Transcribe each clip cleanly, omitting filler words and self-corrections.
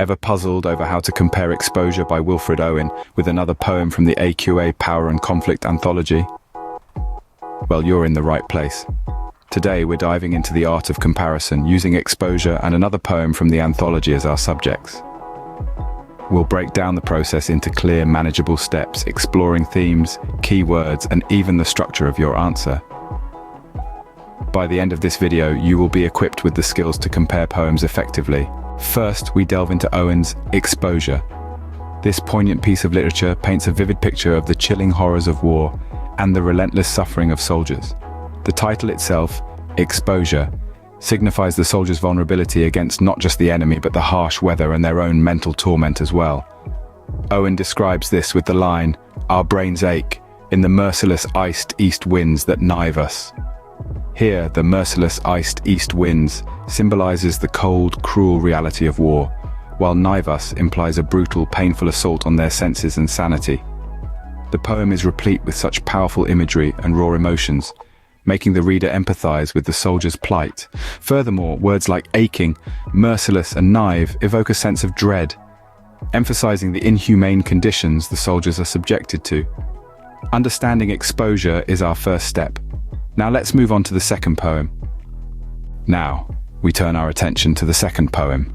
Ever puzzled over how to compare Exposure by Wilfred Owen with another poem from the AQA Power and Conflict Anthology? Well, you're in the right place. Today we're diving into the art of comparison, using Exposure and another poem from the Anthology as our subjects. We'll break down the process into clear, manageable steps, exploring themes, keywords, and even the structure of your answer. By the end of this video, you will be equipped with the skills to compare poems effectively. First, we delve into Owen's Exposure. This poignant piece of literature paints a vivid picture of the chilling horrors of war and the relentless suffering of soldiers. The title itself, Exposure, signifies the soldiers' vulnerability against not just the enemy but the harsh weather and their own mental torment as well. Owen describes this with the line, "Our brains ache in the merciless iced east winds that knife us." Here, the merciless iced east winds symbolizes the cold, cruel reality of war, while knife us implies a brutal, painful assault on their senses and sanity. The poem is replete with such powerful imagery and raw emotions, making the reader empathize with the soldier's plight. Furthermore, words like aching, merciless, and knife evoke a sense of dread, emphasizing the inhumane conditions the soldiers are subjected to. Understanding Exposure is our first step. Now let's move on to the second poem. Now, we turn our attention to the second poem.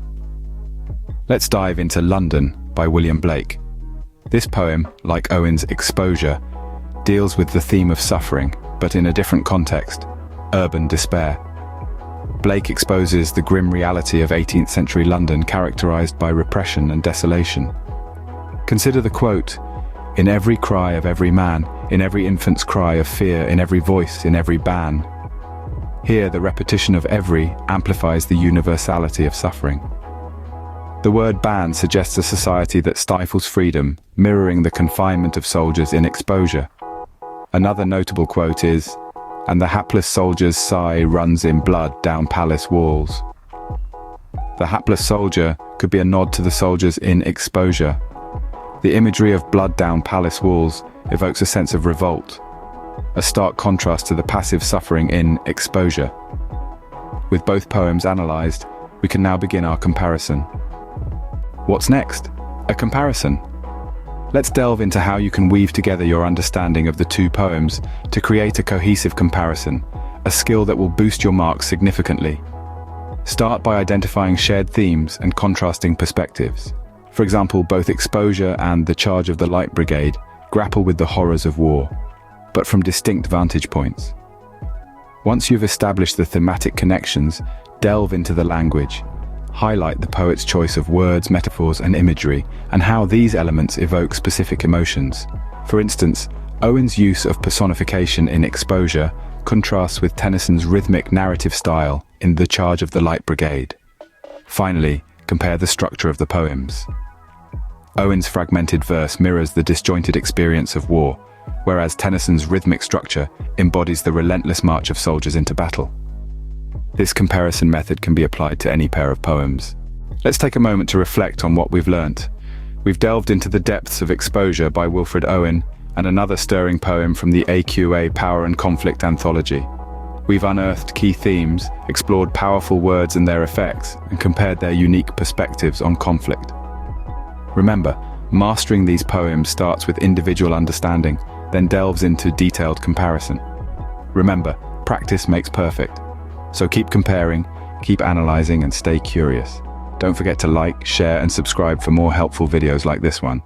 Let's dive into London by William Blake. This poem, like Owen's Exposure, deals with the theme of suffering, but in a different context, urban despair. Blake exposes the grim reality of 18th century London characterized by repression and desolation. Consider the quote, "In every cry of every man, in every infant's cry of fear, in every voice, in every ban." Here, the repetition of every amplifies the universality of suffering. The word ban suggests a society that stifles freedom, mirroring the confinement of soldiers in Exposure. Another notable quote is, "And the hapless soldier's sigh runs in blood down palace walls." The hapless soldier could be a nod to the soldiers in Exposure. The imagery of blood down palace walls evokes a sense of revolt, a stark contrast to the passive suffering in Exposure. With both poems analyzed, we can now begin our comparison. What's next? A comparison. Let's delve into how you can weave together your understanding of the two poems to create a cohesive comparison, a skill that will boost your marks significantly. Start by identifying shared themes and contrasting perspectives. For example, both Exposure and The Charge of the Light Brigade grapple with the horrors of war, but from distinct vantage points. Once you've established the thematic connections, delve into the language. Highlight the poet's choice of words, metaphors, and imagery, and how these elements evoke specific emotions. For instance, Owen's use of personification in Exposure contrasts with Tennyson's rhythmic narrative style in The Charge of the Light Brigade. Finally, compare the structure of the poems. Owen's fragmented verse mirrors the disjointed experience of war, whereas Tennyson's rhythmic structure embodies the relentless march of soldiers into battle. This comparison method can be applied to any pair of poems. Let's take a moment to reflect on what we've learnt. We've delved into the depths of Exposure by Wilfred Owen and another stirring poem from the AQA Power and Conflict Anthology. We've unearthed key themes, explored powerful words and their effects, and compared their unique perspectives on conflict. Remember, mastering these poems starts with individual understanding, then delves into detailed comparison. Remember, practice makes perfect. So keep comparing, keep analyzing, and stay curious. Don't forget to like, share, and subscribe for more helpful videos like this one.